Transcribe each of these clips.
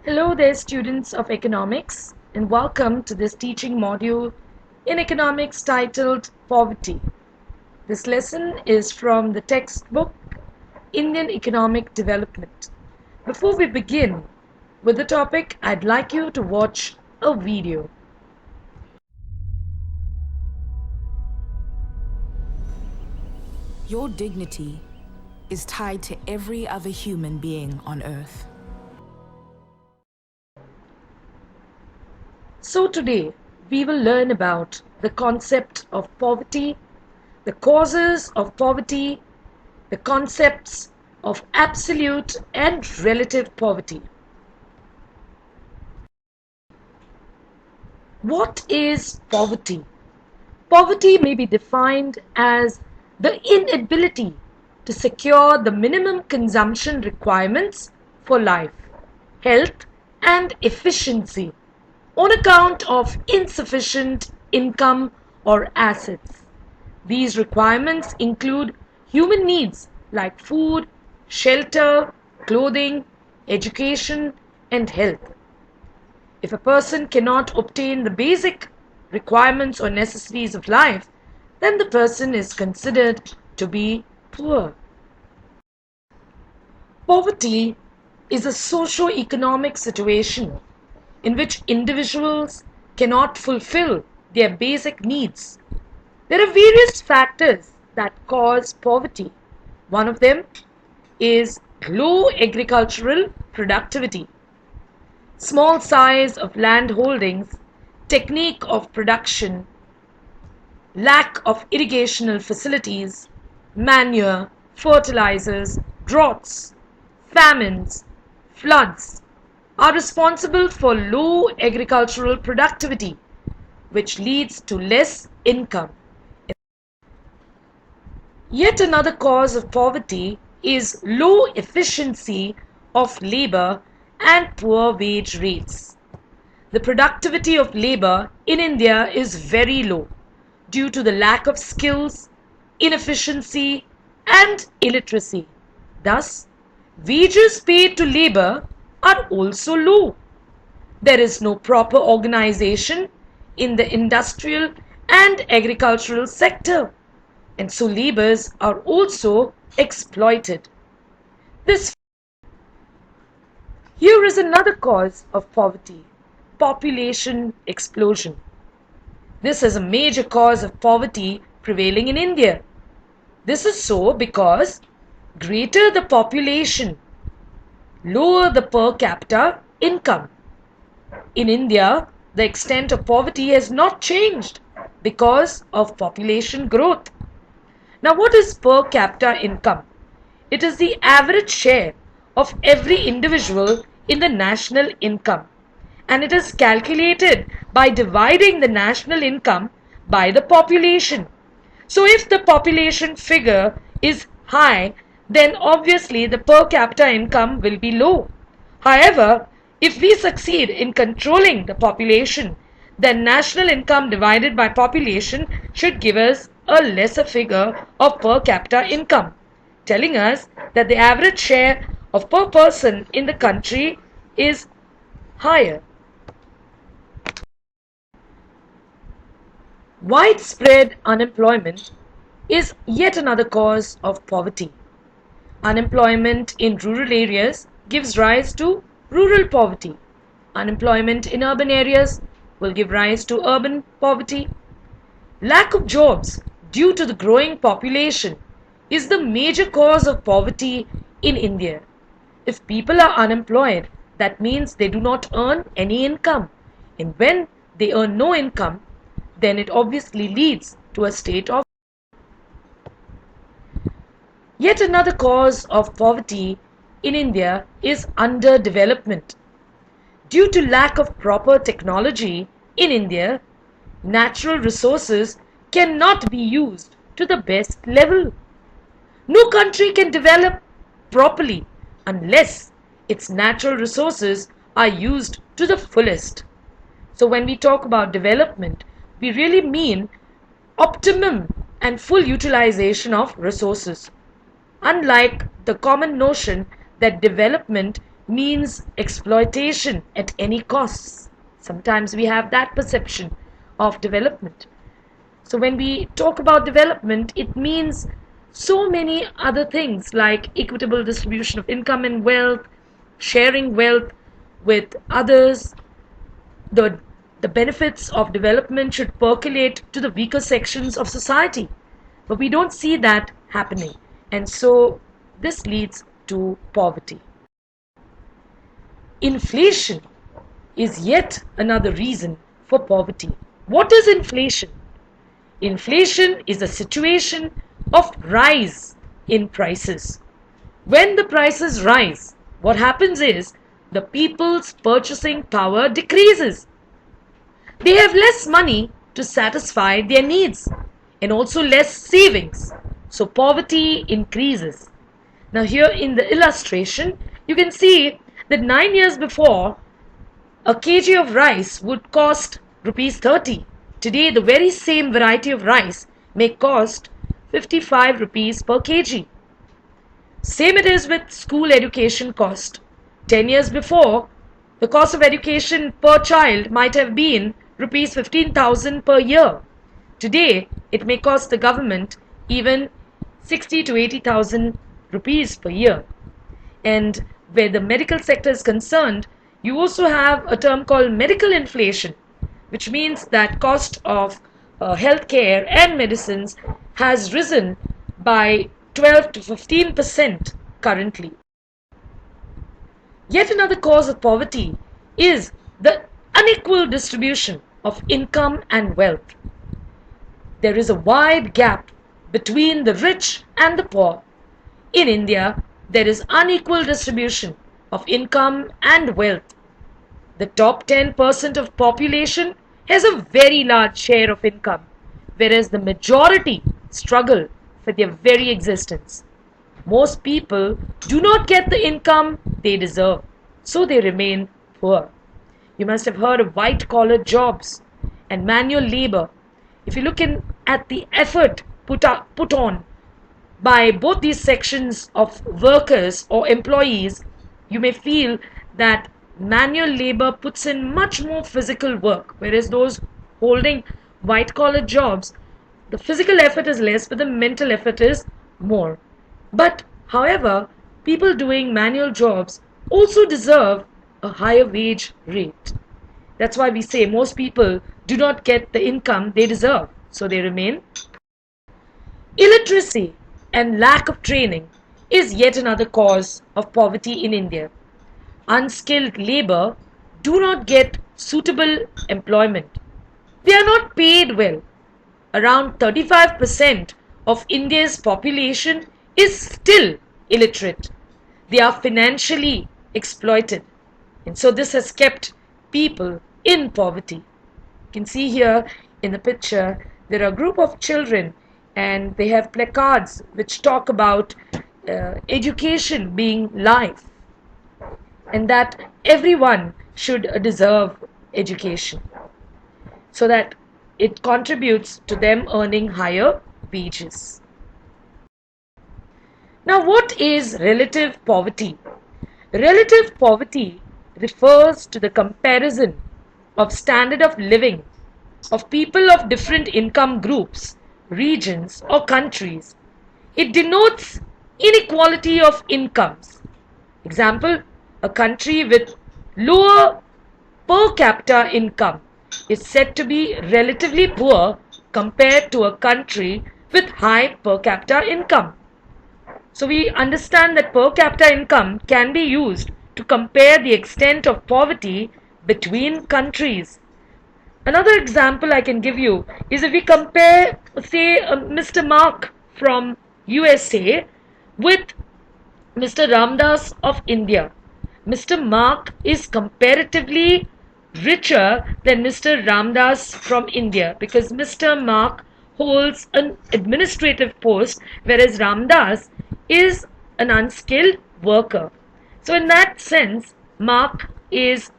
Hello there, students of economics, and welcome to this teaching module in economics titled Poverty. This lesson is from the textbook Indian Economic Development. Before we begin with the topic, I'd like you to watch a video. Your dignity is tied to every other human being on Earth. So today, we will learn about the concept of poverty, the causes of poverty, the concepts of absolute and relative poverty. What is poverty? Poverty may be defined as the inability to secure the minimum consumption requirements for life, health, and efficiency on account of insufficient income or assets. These requirements include human needs like food, shelter, clothing, education, and health. If a person cannot obtain the basic requirements or necessities of life, then the person is considered to be poor. Poverty is a socio-economic situation in which individuals cannot fulfill their basic needs. There are various factors that cause poverty. One of them is low agricultural productivity, small size of land holdings, technique of production, lack of irrigational facilities, manure, fertilisers, droughts, famines, floods are responsible for low agricultural productivity, which leads to less income. Yet another cause of poverty is low efficiency of labour and poor wage rates. The productivity of labour in India is very low due to the lack of skills, inefficiency, and illiteracy. Thus, wages paid to labour are also low. There is no proper organization in the industrial and agricultural sector, and so labourers are also exploited. Here is another cause of poverty: population explosion. This is a major cause of poverty prevailing in India. This is so because greater the population, lower the per capita income. In India, the extent of poverty has not changed because of population growth. Now, what is per capita income? It is the average share of every individual in the national income, and it is calculated by dividing the national income by the population. So if the population figure is high, then obviously the per capita income will be low. However, if we succeed in controlling the population, then national income divided by population should give us a lesser figure of per capita income, telling us that the average share of per person in the country is higher. Widespread unemployment is yet another cause of poverty. Unemployment in rural areas gives rise to rural poverty. Unemployment in urban areas will give rise to urban poverty. Lack of jobs due to the growing population is the major cause of poverty in India. If people are unemployed, that means they do not earn any income. And when they earn no income, then it obviously leads to a state of. Yet another cause of poverty in India is underdevelopment. Due to lack of proper technology in India, natural resources cannot be used to the best level. No country can develop properly unless its natural resources are used to the fullest. So when we talk about development, we really mean optimum and full utilization of resources. Unlike the common notion that development means exploitation at any cost. Sometimes we have that perception of development. So when we talk about development, it means so many other things like equitable distribution of income and wealth, sharing wealth with others. The benefits of development should percolate to the weaker sections of society. But we don't see that happening. And so this leads to poverty. Inflation is yet another reason for poverty. What is inflation? Inflation is a situation of rise in prices. When the prices rise, what happens is the people's purchasing power decreases. They have less money to satisfy their needs and also less savings. So poverty increases. Now here in the illustration, you can see that 9 years before, a kg of rice would cost rupees 30. Today, the very same variety of rice may cost 55 rupees per kg. Same it is with school education cost. 10 years before, the cost of education per child might have been rupees 15,000 per year. Today, it may cost the government even 60 to 80,000 rupees per year. And where the medical sector is concerned, you also have a term called medical inflation, which means that cost of healthcare and medicines has risen by 12 to 15% currently. Yet another cause of poverty is the unequal distribution of income and wealth. There is a wide gap between the rich and the poor. In India, there is unequal distribution of income and wealth. The top 10% of population has a very large share of income, whereas the majority struggle for their very existence. Most people do not get the income they deserve, so they remain poor. You must have heard of white-collar jobs and manual labor. If you look at the effort put on by both these sections of workers or employees, you may feel that manual labor puts in much more physical work, whereas those holding white-collar jobs, the physical effort is less, but the mental effort is more. But, however, people doing manual jobs also deserve a higher wage rate. That's why we say most people do not get the income they deserve, so they remain. Illiteracy and lack of training is yet another cause of poverty in India. Unskilled labor do not get suitable employment. They are not paid well. Around 35% of India's population is still illiterate. They are financially exploited. And so this has kept people in poverty. You can see here in the picture, there are a group of children and they have placards which talk about education being life, and that everyone should deserve education so that it contributes to them earning higher wages. Now, what is relative poverty? Relative poverty refers to the comparison of standard of living of people of different income groups, regions, or countries. It denotes inequality of incomes. Example, a country with lower per capita income is said to be relatively poor compared to a country with high per capita income. So we understand that per capita income can be used to compare the extent of poverty between countries. Another example I can give you is if we compare, say, Mr. Mark from USA with Mr. Ramdas of India. Mr. Mark is comparatively richer than Mr. Ramdas from India because Mr. Mark holds an administrative post, whereas Ramdas is an unskilled worker. So in that sense, Mark is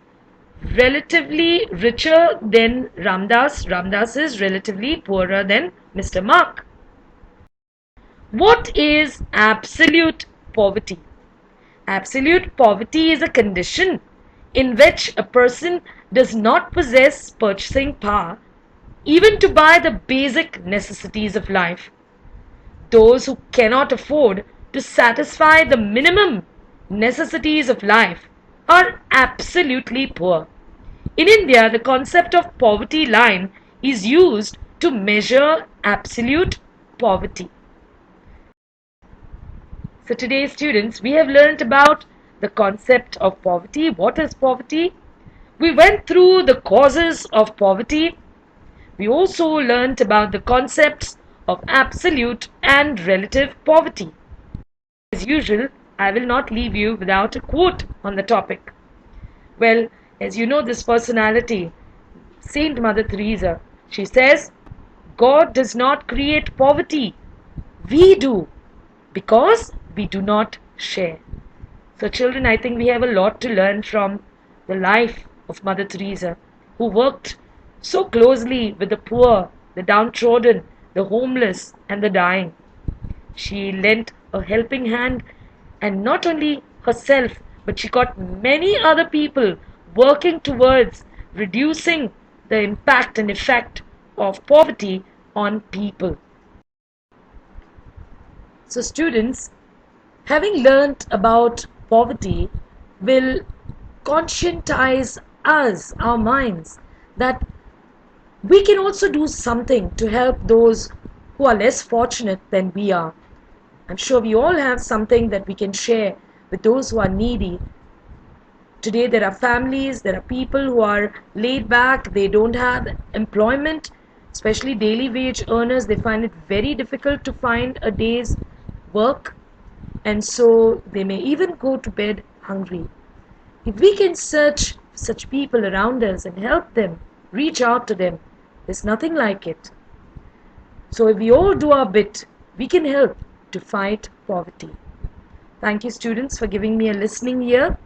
relatively richer than Ramdas. Ramdas is relatively poorer than Mr. Mark. What is absolute poverty? Absolute poverty is a condition in which a person does not possess purchasing power even to buy the basic necessities of life. Those who cannot afford to satisfy the minimum necessities of life are absolutely poor. In India, the concept of poverty line is used to measure absolute poverty. So today, students, we have learnt about the concept of poverty. What is poverty? We went through the causes of poverty. We also learnt about the concepts of absolute and relative poverty. As usual, I will not leave you without a quote on the topic. Well, as you know, this personality, Saint Mother Teresa, she says, God does not create poverty. We do, because we do not share. So children, I think we have a lot to learn from the life of Mother Teresa, who worked so closely with the poor, the downtrodden, the homeless and the dying. She lent a helping hand, and not only herself, but she got many other people working towards reducing the impact and effect of poverty on people. So students, having learnt about poverty will conscientize us, our minds, that we can also do something to help those who are less fortunate than we are. I'm sure we all have something that we can share with those who are needy. Today there are families, there are people who are laid back, they don't have employment, especially daily wage earners. They find it very difficult to find a day's work, and so they may even go to bed hungry. If we can search such people around us and help them, reach out to them, there's nothing like it. So if we all do our bit, we can help to fight poverty. Thank you, students, for giving me a listening ear.